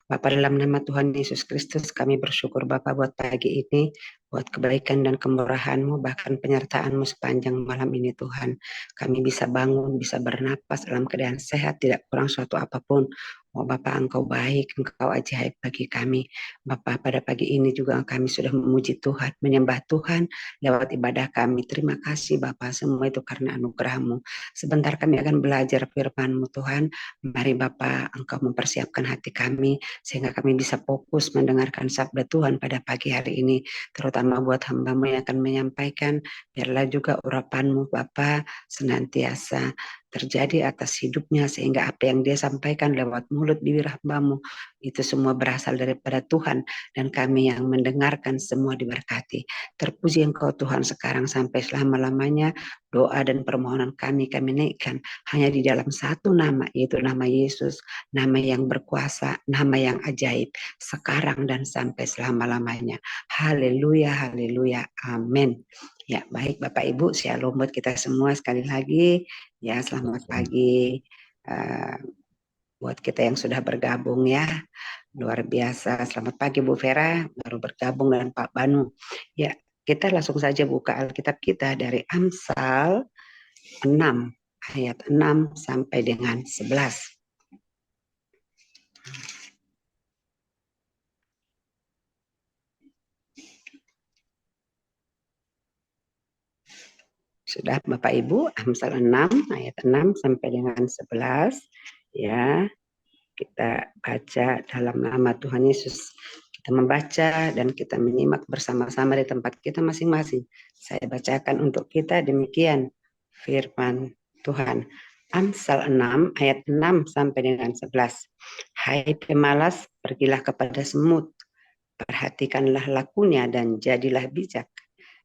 Bapa, dalam nama Tuhan Yesus Kristus, kami bersyukur Bapa buat pagi ini, buat kebaikan dan kemurahan-Mu, bahkan penyertaan-Mu sepanjang malam ini Tuhan. Kami bisa bangun, bisa bernapas dalam keadaan sehat, tidak kurang suatu apapun. Oh Bapa, Engkau baik, Engkau ajaib bagi kami. Bapa, pada pagi ini juga kami sudah memuji Tuhan, menyembah Tuhan lewat ibadah kami. Terima kasih Bapa, semua itu karena anugerah-Mu. Sebentar kami akan belajar firman-Mu Tuhan. Mari Bapa, Engkau mempersiapkan hati kami, sehingga kami bisa fokus mendengarkan sabda Tuhan pada pagi hari ini, terutama buat hamba-Mu yang akan menyampaikan. Biarlah juga urapan-Mu Bapa senantiasa terjadi atas hidupnya, sehingga apa yang dia sampaikan lewat mulut bibir hamba-Mu itu semua berasal daripada Tuhan, dan kami yang mendengarkan semua diberkati. Terpuji Engkau Tuhan sekarang sampai selama-lamanya. Doa dan permohonan kami naikkan hanya di dalam satu nama, yaitu nama Yesus, nama yang berkuasa, nama yang ajaib, sekarang dan sampai selama-lamanya. Haleluya, haleluya, amin. Ya, baik Bapak Ibu, shalom buat kita semua sekali lagi. Ya, selamat pagi buat kita yang sudah bergabung ya. Luar biasa. Selamat pagi Bu Vera, baru bergabung dengan Pak Banu. Ya, kita langsung saja buka Alkitab kita dari Amsal 6 ayat 6 sampai dengan 11. Sudah Bapak Ibu, Amsal 6 ayat 6 sampai dengan 11 ya. Kita baca dalam nama Tuhan Yesus. Kita membaca dan kita menyimak bersama-sama di tempat kita masing-masing. Saya bacakan untuk kita demikian firman Tuhan. Amsal 6 ayat 6 sampai dengan 11. Hai pemalas, pergilah kepada semut, perhatikanlah lakunya dan jadilah bijak.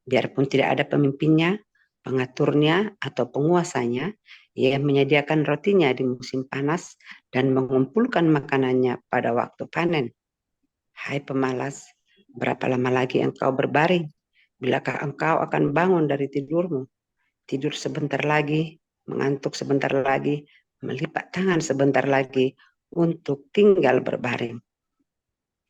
Biarpun tidak ada pemimpinnya, pengaturnya, atau penguasanya, ia menyediakan rotinya di musim panas dan mengumpulkan makanannya pada waktu panen. Hai pemalas, berapa lama lagi engkau berbaring? Bilakah engkau akan bangun dari tidurmu? Tidur sebentar lagi, mengantuk sebentar lagi, melipat tangan sebentar lagi untuk tinggal berbaring.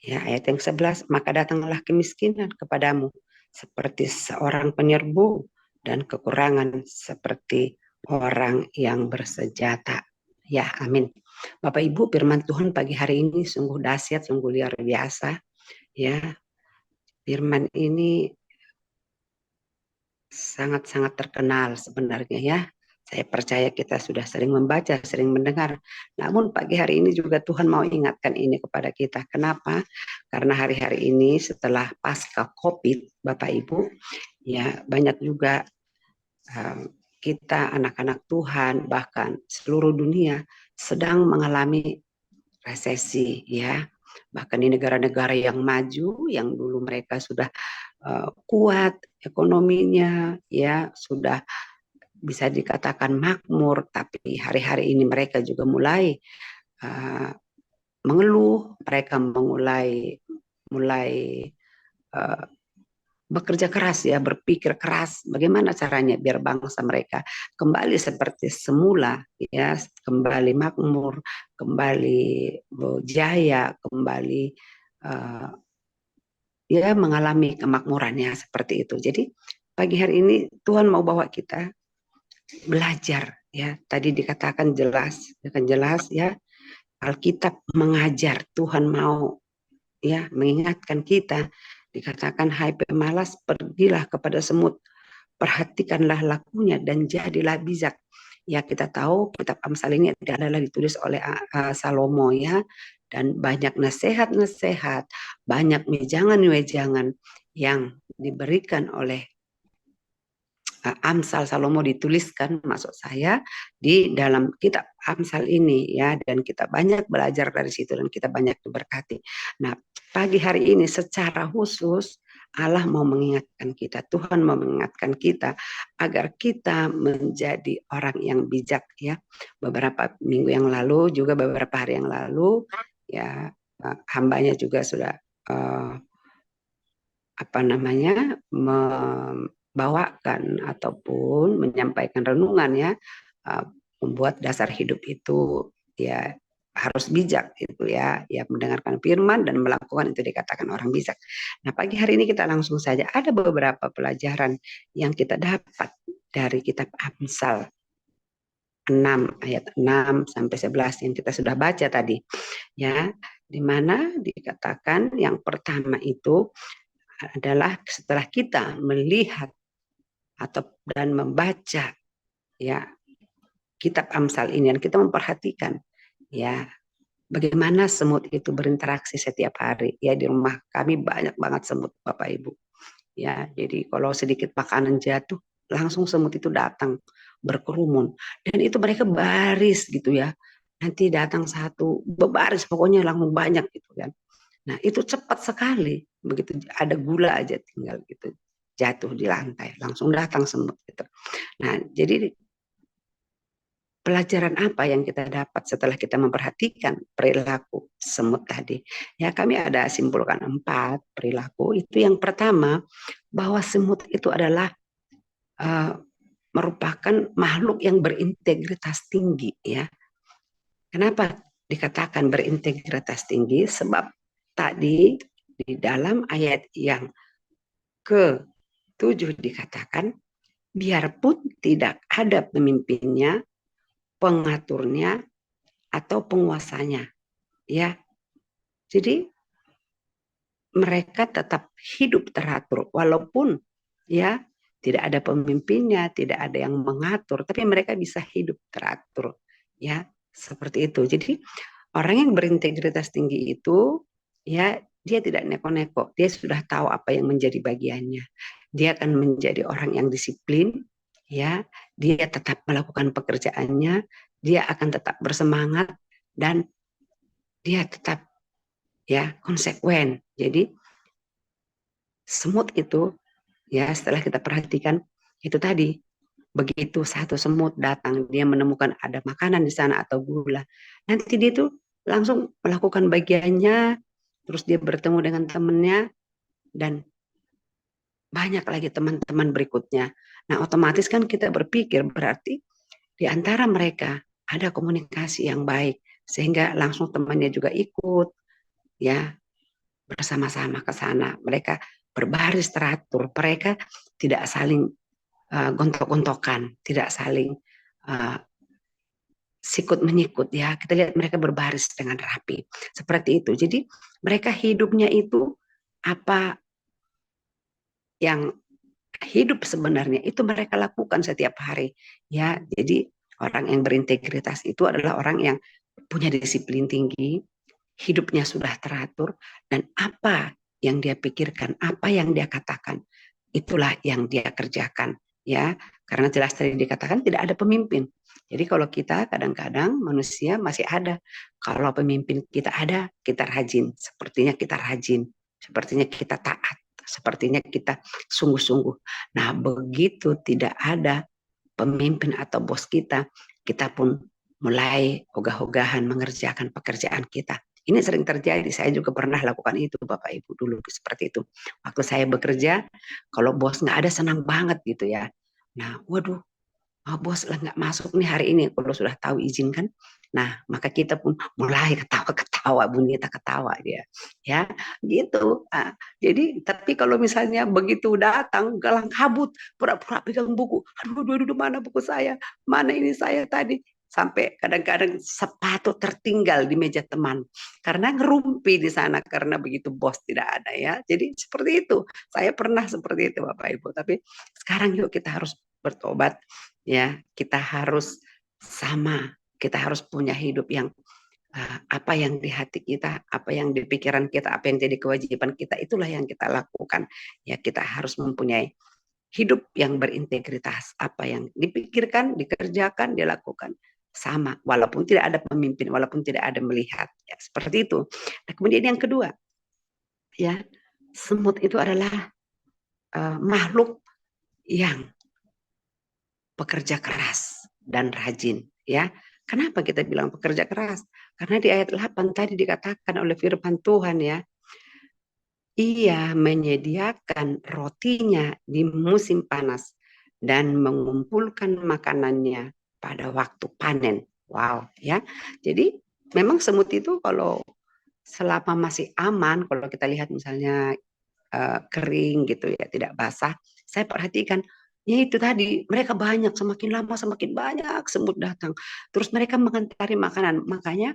Ya, ayat yang 11, maka datanglah kemiskinan kepadamu seperti seorang penyerbu dan kekurangan seperti orang yang bersenjata. Ya, amin. Bapak Ibu, firman Tuhan pagi hari ini sungguh dahsyat, sungguh luar biasa. Ya, firman ini sangat-sangat terkenal sebenarnya ya. Saya percaya kita sudah sering membaca, sering mendengar. Namun pagi hari ini juga Tuhan mau ingatkan ini kepada kita. Kenapa? Karena hari-hari ini setelah pasca COVID, Bapak Ibu, ya banyak juga kita anak-anak Tuhan, bahkan seluruh dunia sedang mengalami resesi ya. Bahkan di negara-negara yang maju, yang dulu mereka sudah kuat ekonominya, ya sudah bisa dikatakan makmur, tapi hari-hari ini mereka juga mulai uh, mengeluh, mereka mulai uh, bekerja keras ya, berpikir keras bagaimana caranya biar bangsa mereka kembali seperti semula ya, kembali makmur, kembali berjaya, kembali uh, ya mengalami kemakmurannya seperti itu. Jadi pagi hari ini Tuhan mau bawa kita belajar ya. Tadi dikatakan jelas, dengan jelas ya, Alkitab mengajar, Tuhan mau ya mengingatkan kita. Dikatakan hai pemalas, pergilah kepada semut, perhatikanlah lakunya dan jadilah bijak. Ya kita tahu kitab Amsal ini adalah ditulis oleh Salomo ya, dan banyak nasihat-nasihat, banyak wejangan-wejangan yang diberikan oleh Amsal Salomo dituliskan, maksud saya, di dalam kitab Amsal ini ya, dan kita banyak belajar dari situ dan kita banyak diberkati. Nah, pagi hari ini secara khusus Allah mau mengingatkan kita, Tuhan mau mengingatkan kita agar kita menjadi orang yang bijak ya. Beberapa minggu yang lalu, juga beberapa hari yang lalu ya, hambanya juga sudah membawakan ataupun menyampaikan renungan ya, membuat dasar hidup itu ya harus bijak itu ya, ya mendengarkan firman dan melakukan itu dikatakan orang bijak. Nah, pagi hari ini kita langsung saja ada beberapa pelajaran yang kita dapat dari kitab Amsal 6 ayat 6 sampai 11 yang kita sudah baca tadi ya, di mana dikatakan yang pertama itu adalah setelah kita melihat atau dan membaca ya kitab Amsal ini dan kita memperhatikan ya bagaimana semut itu berinteraksi setiap hari ya. Di rumah kami banyak banget semut Bapak Ibu ya, jadi kalau sedikit makanan jatuh langsung semut itu datang berkerumun dan itu mereka baris gitu ya, nanti datang satu berbaris pokoknya langsung banyak gitu kan. Nah itu cepat sekali, begitu ada gula aja tinggal gitu jatuh di lantai langsung datang semut gitu. Nah jadi pelajaran apa yang kita dapat setelah kita memperhatikan perilaku semut tadi? Ya, kami ada simpulkan 4 perilaku. Itu yang pertama, bahwa semut itu adalah uh, merupakan makhluk yang berintegritas tinggi ya. Kenapa dikatakan berintegritas tinggi? Sebab tadi di dalam ayat yang ke-7 dikatakan, biarpun tidak ada pemimpinnya, pengaturnya, atau penguasanya ya. Jadi mereka tetap hidup teratur walaupun ya tidak ada pemimpinnya, tidak ada yang mengatur, tapi mereka bisa hidup teratur ya, seperti itu. Jadi orang yang berintegritas tinggi itu ya dia tidak neko-neko, dia sudah tahu apa yang menjadi bagiannya. Dia akan menjadi orang yang disiplin ya, dia tetap melakukan pekerjaannya, dia akan tetap bersemangat dan dia tetap ya konsekuen. Jadi semut itu ya setelah kita perhatikan itu tadi, begitu satu semut datang dia menemukan ada makanan di sana atau gula, nanti dia tuh langsung melakukan bagiannya, terus dia bertemu dengan temannya dan banyak lagi teman-teman berikutnya. Nah otomatis kan kita berpikir berarti di antara mereka ada komunikasi yang baik sehingga langsung temannya juga ikut ya bersama-sama ke sana. Mereka berbaris teratur, mereka tidak saling gontok-gontokan, tidak saling uh, sikut menyikut ya. Kita lihat mereka berbaris dengan rapi. Seperti itu. Jadi mereka hidupnya itu apa yang hidup sebenarnya itu mereka lakukan setiap hari ya. Jadi orang yang berintegritas itu adalah orang yang punya disiplin tinggi, hidupnya sudah teratur, dan apa yang dia pikirkan, apa yang dia katakan, itulah yang dia kerjakan ya. Karena jelas tadi dikatakan tidak ada pemimpin. Jadi kalau kita kadang-kadang manusia masih ada, kalau pemimpin kita ada, kita rajin, sepertinya kita taat, sepertinya kita sungguh-sungguh. Nah begitu tidak ada pemimpin atau bos kita, kita pun mulai ogah-ogahan mengerjakan pekerjaan kita. Ini sering terjadi, saya juga pernah lakukan itu Bapak Ibu dulu seperti itu. Waktu saya bekerja, kalau bos nggak ada senang banget gitu ya. Nah, waduh, bos lah nggak masuk nih hari ini, kalau sudah tahu izin kan. Nah, maka kita pun mulai ketawa-ketawa, bunyi kita ketawa dia, ya, gitu. Jadi, tapi kalau misalnya begitu datang, galang kabut, pura-pura pegang buku, aduh, mana buku saya, mana ini saya tadi, sampai kadang-kadang sepatu tertinggal di meja teman, karena ngerumpi di sana, karena begitu bos tidak ada ya. Jadi seperti itu, saya pernah seperti itu Bapak Ibu, tapi sekarang yuk kita harus bertobat ya, kita harus kita harus punya hidup yang apa yang di hati kita, apa yang di pikiran kita, apa yang jadi kewajiban kita, itulah yang kita lakukan ya. Kita harus mempunyai hidup yang berintegritas, apa yang dipikirkan, dikerjakan, dilakukan sama, walaupun tidak ada pemimpin, walaupun tidak ada melihat ya, seperti itu. Nah, kemudian yang kedua ya, semut itu adalah makhluk yang pekerja keras dan rajin ya. Kenapa kita bilang pekerja keras? Karena di ayat 8 tadi dikatakan oleh firman Tuhan ya, ia menyediakan rotinya di musim panas dan mengumpulkan makanannya pada waktu panen. Wow ya. Jadi memang semut itu kalau selama masih aman, kalau kita lihat misalnya kering gitu ya, tidak basah, saya perhatikan ya itu tadi mereka banyak, semakin lama semakin banyak semut datang. Terus mereka mengantari makanan. Makanya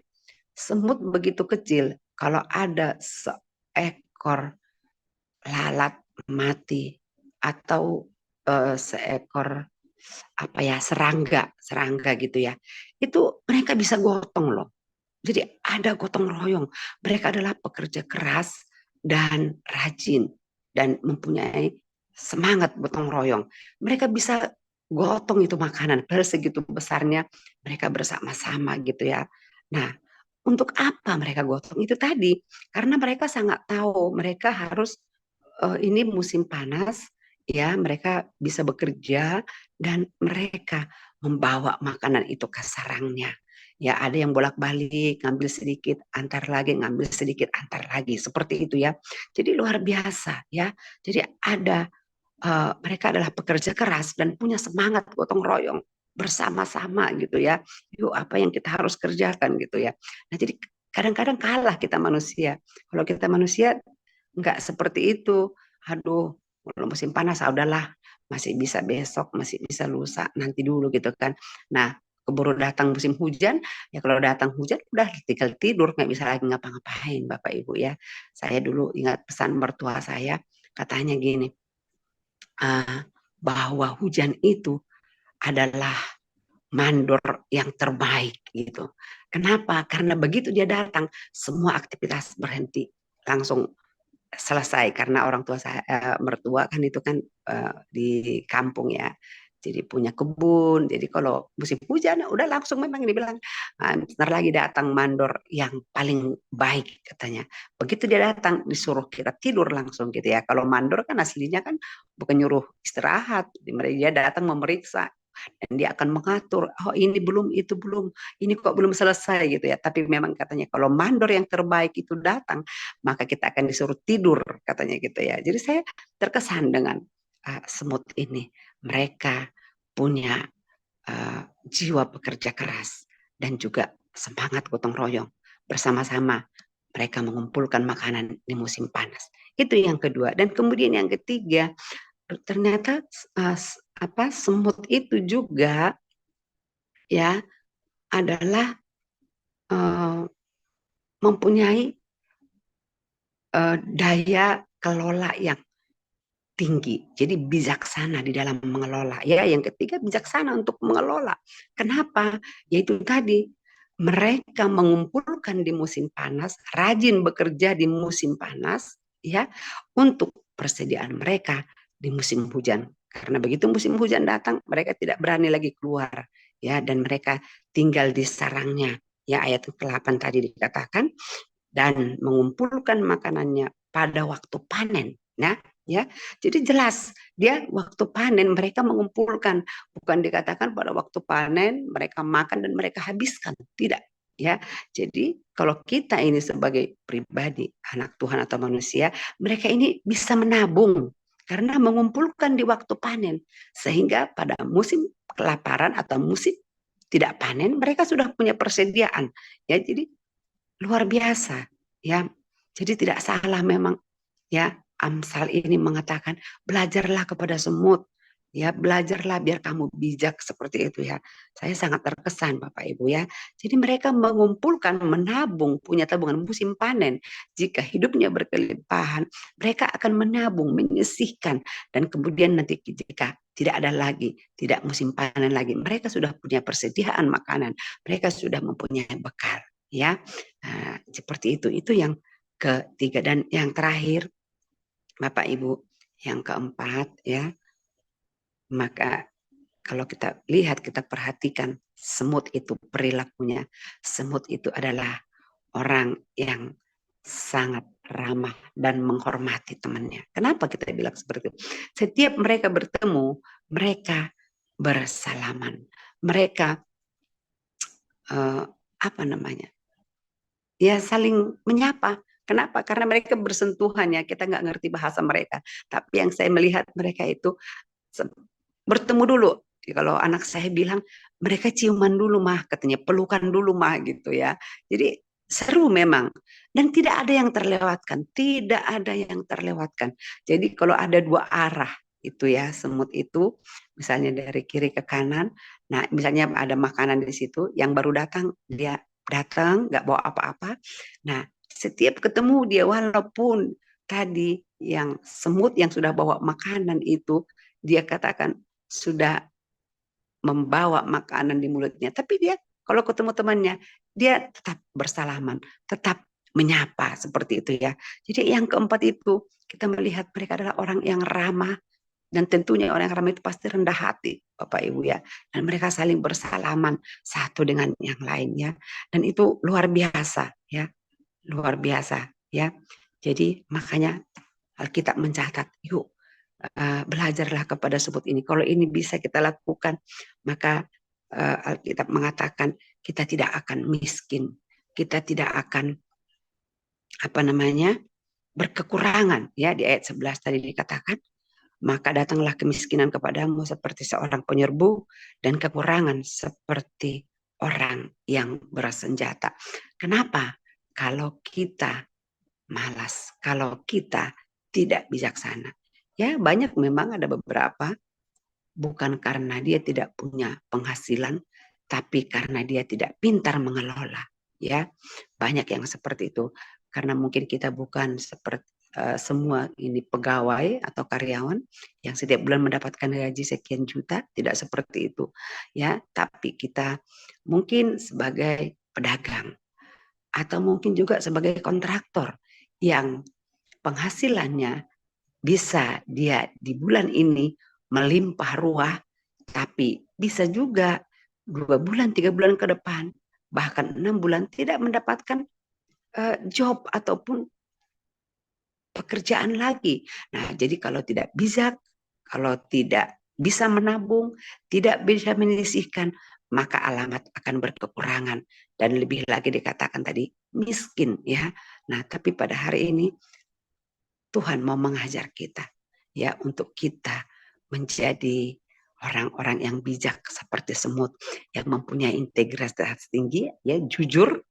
semut begitu kecil, kalau ada seekor lalat mati atau seekor apa ya, serangga, serangga gitu ya. Itu mereka bisa gotong loh. Jadi ada gotong royong. Mereka adalah pekerja keras dan rajin dan mempunyai semangat gotong royong. Mereka bisa gotong itu makanan, padahal segitu besarnya mereka bersama-sama gitu ya. Nah, untuk apa mereka gotong itu tadi? Karena mereka sangat tahu mereka harus ini musim panas ya, mereka bisa bekerja dan mereka membawa makanan itu ke sarangnya. Ya, ada yang bolak-balik, ngambil sedikit, antar lagi, ngambil sedikit, antar lagi, seperti itu ya. Jadi luar biasa ya. Jadi ada mereka adalah pekerja keras dan punya semangat gotong royong bersama-sama gitu ya. Yuk apa yang kita harus kerjakan gitu ya. Nah, jadi kadang-kadang kalah kita manusia. Kalau kita manusia nggak seperti itu. Aduh, kalau musim panas, udahlah, masih bisa besok, masih bisa lusa, nanti dulu gitu kan. Nah, keburu datang musim hujan, ya kalau datang hujan udah tinggal tidur, nggak bisa lagi ngapa-ngapain, Bapak Ibu ya. Saya dulu ingat pesan mertua saya, katanya gini, uh, bahwa hujan itu adalah mandor yang terbaik gitu. Kenapa? Karena begitu dia datang, semua aktivitas berhenti, langsung selesai karena orang tua saya mertua kan itu kan di kampung ya, jadi punya kebun, jadi kalau musim hujan udah langsung memang dibilang bentar lagi datang mandor yang paling baik katanya. Begitu dia datang disuruh kita tidur langsung gitu ya. Kalau mandor kan aslinya kan bukan nyuruh istirahat, dia datang memeriksa dan dia akan mengatur, oh ini belum, itu belum, ini kok belum selesai gitu ya. Tapi memang katanya kalau mandor yang terbaik itu datang, maka kita akan disuruh tidur katanya gitu ya. Jadi saya terkesan dengan semut ini. Mereka punya jiwa pekerja keras dan juga semangat gotong royong bersama-sama. Mereka mengumpulkan makanan di musim panas. Itu yang kedua. Dan kemudian yang ketiga, ternyata semut itu juga ya adalah uh, mempunyai daya kelola yang tinggi. Jadi bijaksana di dalam mengelola. Ya, yang ketiga bijaksana untuk mengelola. Kenapa? Yaitu tadi mereka mengumpulkan di musim panas, rajin bekerja di musim panas, ya, untuk persediaan mereka di musim hujan. Karena begitu musim hujan datang, mereka tidak berani lagi keluar, ya, dan mereka tinggal di sarangnya. Ya, ayat ke-8 tadi dikatakan, dan mengumpulkan makanannya pada waktu panen. Nah, ya, jadi jelas dia waktu panen mereka mengumpulkan, bukan dikatakan pada waktu panen mereka makan dan mereka habiskan, tidak. Ya, jadi kalau kita ini sebagai pribadi anak Tuhan atau manusia, mereka ini bisa menabung karena mengumpulkan di waktu panen, sehingga pada musim kelaparan atau musim tidak panen mereka sudah punya persediaan. Ya, jadi luar biasa ya. Jadi tidak salah memang ya, Amsal ini mengatakan belajarlah kepada semut ya, belajarlah biar kamu bijak, seperti itu ya. Saya sangat terkesan Bapak Ibu ya. Jadi mereka mengumpulkan, menabung, punya tabungan musim panen. Jika hidupnya berkelimpahan, mereka akan menabung, menyisihkan, dan kemudian nanti jika tidak ada lagi, tidak musim panen lagi, mereka sudah punya persediaan makanan, mereka sudah mempunyai bekal ya. Nah, seperti itu yang ketiga. Dan yang terakhir Bapak Ibu, yang keempat ya, maka kalau kita lihat, kita perhatikan semut itu perilakunya. Semut itu adalah orang yang sangat ramah dan menghormati temannya. Kenapa kita bilang seperti itu? Setiap mereka bertemu, mereka bersalaman. Mereka apa namanya? Ya saling menyapa. Kenapa? Karena mereka bersentuhan ya, kita nggak ngerti bahasa mereka. Tapi yang saya melihat mereka itu bertemu dulu. Kalau anak saya bilang, mereka ciuman dulu mah, katanya pelukan dulu mah gitu ya. Jadi seru memang. Dan tidak ada yang terlewatkan, tidak ada yang terlewatkan. Jadi kalau ada dua arah itu ya, semut itu misalnya dari kiri ke kanan, nah misalnya ada makanan di situ, yang baru datang dia datang nggak bawa apa-apa. Nah setiap ketemu dia walaupun tadi yang semut yang sudah bawa makanan itu dia katakan sudah membawa makanan di mulutnya, tapi dia kalau ketemu temannya dia tetap bersalaman, tetap menyapa seperti itu ya. Jadi yang keempat itu kita melihat mereka adalah orang yang ramah, dan tentunya orang yang ramah itu pasti rendah hati Bapak Ibu ya, dan mereka saling bersalaman satu dengan yang lainnya, dan itu luar biasa ya, luar biasa ya. Jadi makanya Alkitab mencatat, yuk belajarlah kepada sebut ini. Kalau ini bisa kita lakukan, maka Alkitab mengatakan kita tidak akan miskin, kita tidak akan apa namanya berkekurangan ya. Di ayat 11 tadi dikatakan, maka datanglah kemiskinan kepadamu seperti seorang penyerbu dan kekurangan seperti orang yang bersenjata. Kenapa? Kalau kita malas, kalau kita tidak bijaksana. Ya, banyak memang ada beberapa bukan karena dia tidak punya penghasilan, tapi karena dia tidak pintar mengelola. Ya, banyak yang seperti itu. Karena mungkin kita bukan seperti semua ini pegawai atau karyawan yang setiap bulan mendapatkan gaji sekian juta, tidak seperti itu. Ya, tapi kita mungkin sebagai pedagang atau mungkin juga sebagai kontraktor yang penghasilannya bisa dia di bulan ini melimpah ruah, tapi bisa juga 2 bulan, 3 bulan ke depan, bahkan 6 bulan tidak mendapatkan job ataupun pekerjaan lagi. Nah, jadi kalau tidak bijak, kalau tidak bisa menabung, tidak bisa menyisihkan, maka alamat akan berkekurangan dan lebih lagi dikatakan tadi miskin ya. Nah, tapi pada hari ini Tuhan mau mengajar kita ya untuk kita menjadi orang-orang yang bijak seperti semut yang mempunyai integritas tinggi ya, jujur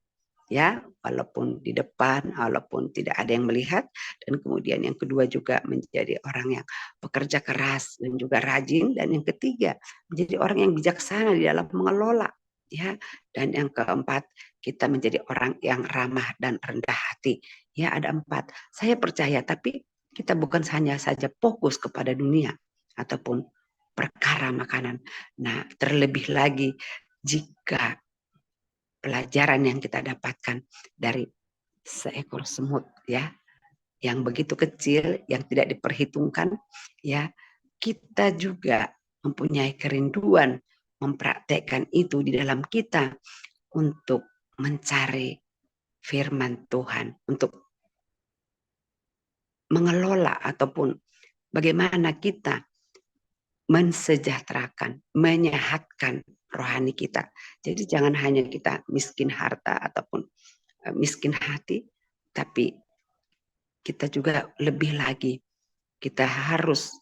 ya, walaupun di depan walaupun tidak ada yang melihat, dan kemudian yang kedua juga menjadi orang yang bekerja keras dan juga rajin, dan yang ketiga menjadi orang yang bijaksana di dalam mengelola ya, dan yang keempat kita menjadi orang yang ramah dan rendah hati ya. Ada 4 saya percaya, tapi kita bukan hanya saja fokus kepada dunia ataupun perkara makanan. Nah terlebih lagi jika pelajaran yang kita dapatkan dari seekor semut ya, yang begitu kecil, yang tidak diperhitungkan ya, kita juga mempunyai kerinduan mempraktekkan itu di dalam kita untuk mencari firman Tuhan, untuk mengelola ataupun bagaimana kita mensejahterakan, menyehatkan rohani kita. Jadi jangan hanya kita miskin harta ataupun miskin hati, tapi kita juga lebih lagi kita harus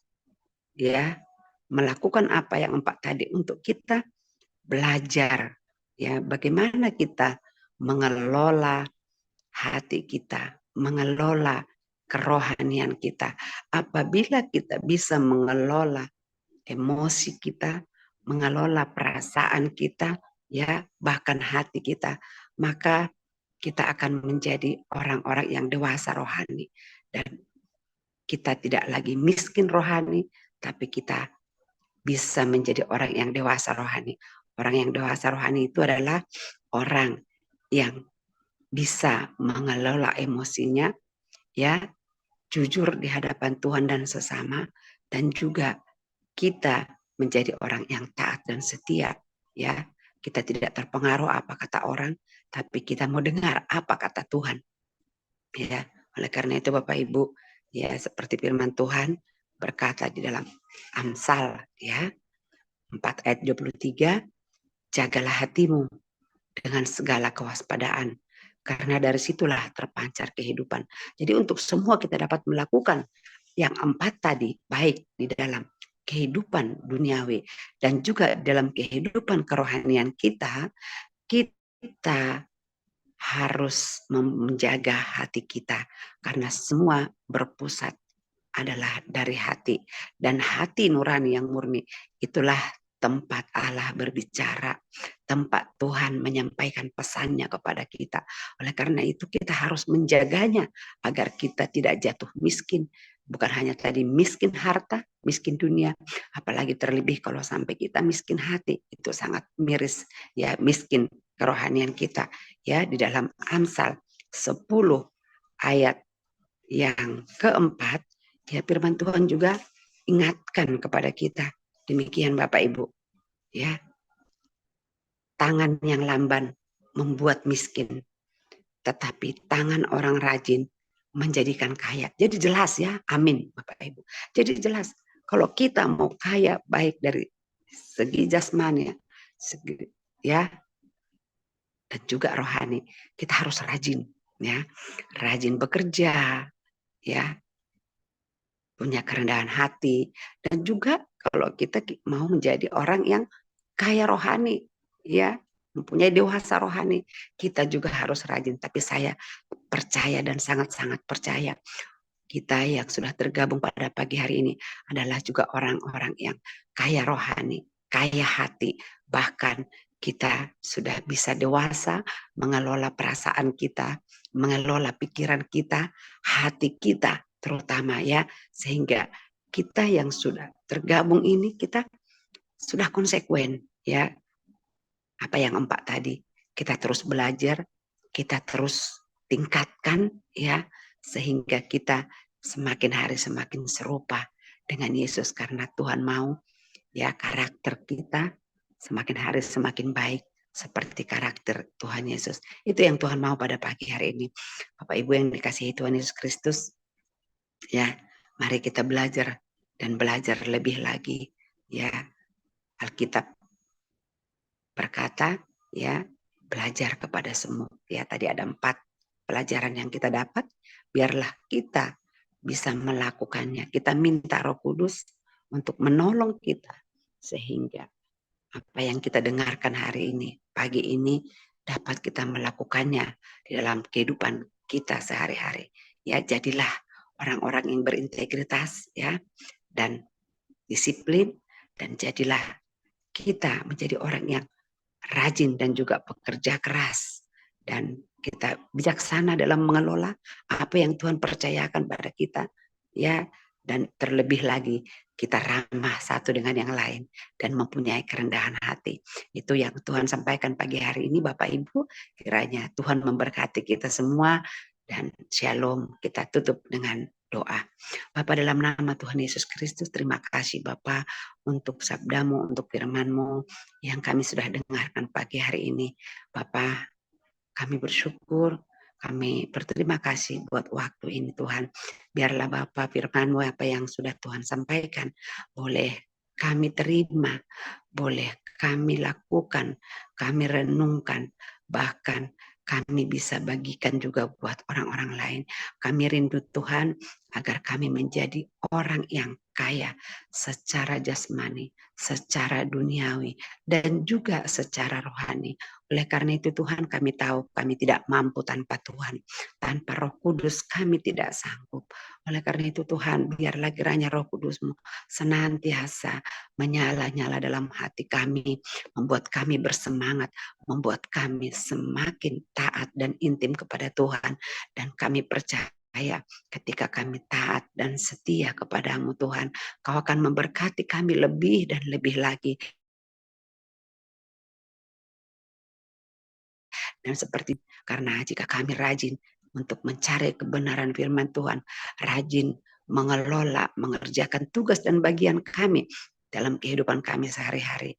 ya melakukan apa yang 4 tadi untuk kita belajar ya bagaimana kita mengelola hati kita, mengelola kerohanian kita. Apabila kita bisa mengelola emosi kita, mengelola perasaan kita, ya, bahkan hati kita, maka kita akan menjadi orang-orang yang dewasa rohani. Dan kita tidak lagi miskin rohani, tapi kita bisa menjadi orang yang dewasa rohani. Orang yang dewasa rohani itu adalah orang yang bisa mengelola emosinya, ya, jujur di hadapan Tuhan dan sesama, dan juga kita menjadi orang yang taat dan setia ya. Kita tidak terpengaruh apa kata orang, tapi kita mau dengar apa kata Tuhan ya. Oleh karena itu Bapak Ibu ya, seperti firman Tuhan berkata di dalam Amsal ya 4 ayat 23, jagalah hatimu dengan segala kewaspadaan, karena dari situlah terpancar kehidupan. Jadi untuk semua kita dapat melakukan yang 4 tadi, baik di dalam kehidupan duniawi dan juga dalam kehidupan kerohanian kita, kita harus menjaga hati kita karena semua berpusat adalah dari hati, dan hati nurani yang murni itulah tempat Allah berbicara, tempat Tuhan menyampaikan pesannya kepada kita. Oleh karena itu kita harus menjaganya agar kita tidak jatuh miskin, bukan hanya tadi miskin harta, miskin dunia, apalagi terlebih kalau sampai kita miskin hati, itu sangat miris ya, miskin kerohanian kita ya. Di dalam Amsal 10 ayat yang keempat, ya firman Tuhan juga ingatkan kepada kita. Demikian Bapak Ibu, ya. Tangan yang lamban membuat miskin, tetapi tangan orang rajin menjadikan kaya. Jadi jelas ya, amin Bapak Ibu. Jadi jelas kalau kita mau kaya baik dari segi jasmani ya, dan juga rohani, kita harus rajin ya. Rajin bekerja ya, punya kerendahan hati, dan juga kalau kita mau menjadi orang yang kaya rohani ya, mempunyai dewasa rohani, kita juga harus rajin. Tapi saya percaya dan sangat-sangat percaya kita yang sudah tergabung pada pagi hari ini adalah juga orang-orang yang kaya rohani, kaya hati, bahkan kita sudah bisa dewasa mengelola perasaan kita, mengelola pikiran kita, hati kita terutama ya, sehingga kita yang sudah tergabung ini kita sudah konsekuen ya. Apa yang empat tadi, kita terus belajar, kita terus tingkatkan ya, sehingga kita semakin hari semakin serupa dengan Yesus, karena Tuhan mau ya karakter kita semakin hari semakin baik seperti karakter Tuhan Yesus. Itu yang Tuhan mau pada pagi hari ini. Bapak Ibu yang dikasihi Tuhan Yesus Kristus, ya, mari kita belajar dan belajar lebih lagi ya. Alkitab berkata ya, belajar kepada semua ya. Tadi ada 4 pelajaran yang kita dapat, biarlah kita bisa melakukannya. Kita minta Roh Kudus untuk menolong kita sehingga apa yang kita dengarkan hari ini, pagi ini, dapat kita melakukannya di dalam kehidupan kita sehari-hari. Ya, jadilah orang-orang yang berintegritas ya, dan disiplin, dan jadilah kita menjadi orang yang rajin dan juga pekerja keras, dan kita bijaksana dalam mengelola apa yang Tuhan percayakan pada kita ya, dan terlebih lagi kita ramah satu dengan yang lain dan mempunyai kerendahan hati. Itu yang Tuhan sampaikan pagi hari ini Bapak Ibu. Kiranya Tuhan memberkati kita semua, dan shalom. Kita tutup dengan doa. Bapa, dalam nama Tuhan Yesus Kristus, terima kasih Bapa untuk sabdamu, untuk firmanmu yang kami sudah dengarkan pagi hari ini. Bapa, kami bersyukur, kami berterima kasih buat waktu ini Tuhan. Biarlah Bapa firman-Mu apa yang sudah Tuhan sampaikan boleh kami terima, boleh kami lakukan, kami renungkan, bahkan kami bisa bagikan juga buat orang-orang lain. Kami rindu Tuhan agar kami menjadi orang yang kaya secara jasmani, secara duniawi, dan juga secara rohani. Oleh karena itu Tuhan, kami tahu kami tidak mampu tanpa Tuhan. Tanpa Roh Kudus kami tidak sanggup. Oleh karena itu Tuhan, biarlah kiranya Roh Kudus-Mu senantiasa menyala-nyala dalam hati kami, membuat kami bersemangat, membuat kami semakin taat dan intim kepada Tuhan. Dan kami percaya ketika kami taat dan setia kepada-Mu Tuhan, Kau akan memberkati kami lebih dan lebih lagi. Dan seperti karena jika kami rajin untuk mencari kebenaran firman Tuhan, rajin mengelola, mengerjakan tugas dan bagian kami dalam kehidupan kami sehari-hari,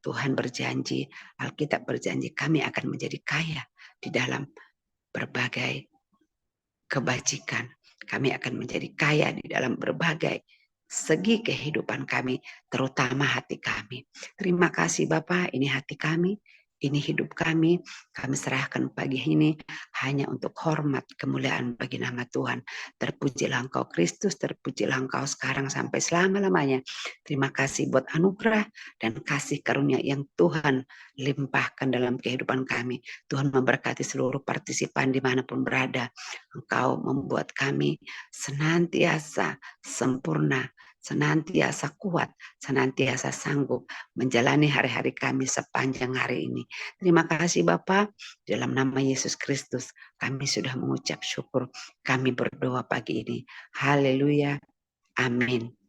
Tuhan berjanji, Alkitab berjanji kami akan menjadi kaya di dalam berbagai kebajikan. Kami akan menjadi kaya di dalam berbagai segi kehidupan kami, terutama hati kami. Terima kasih Bapak, ini hati kami. Ini hidup kami serahkan pagi ini hanya untuk hormat kemuliaan bagi nama Tuhan. Terpujilah Engkau Kristus, terpujilah Engkau sekarang sampai selama-lamanya. Terima kasih buat anugerah dan kasih karunia yang Tuhan limpahkan dalam kehidupan kami. Tuhan memberkati seluruh partisipan dimanapun berada. Engkau membuat kami senantiasa sempurna, senantiasa kuat, senantiasa sanggup menjalani hari-hari kami sepanjang hari ini. Terima kasih Bapa, dalam nama Yesus Kristus kami sudah mengucap syukur, kami berdoa pagi ini. Haleluya, amin.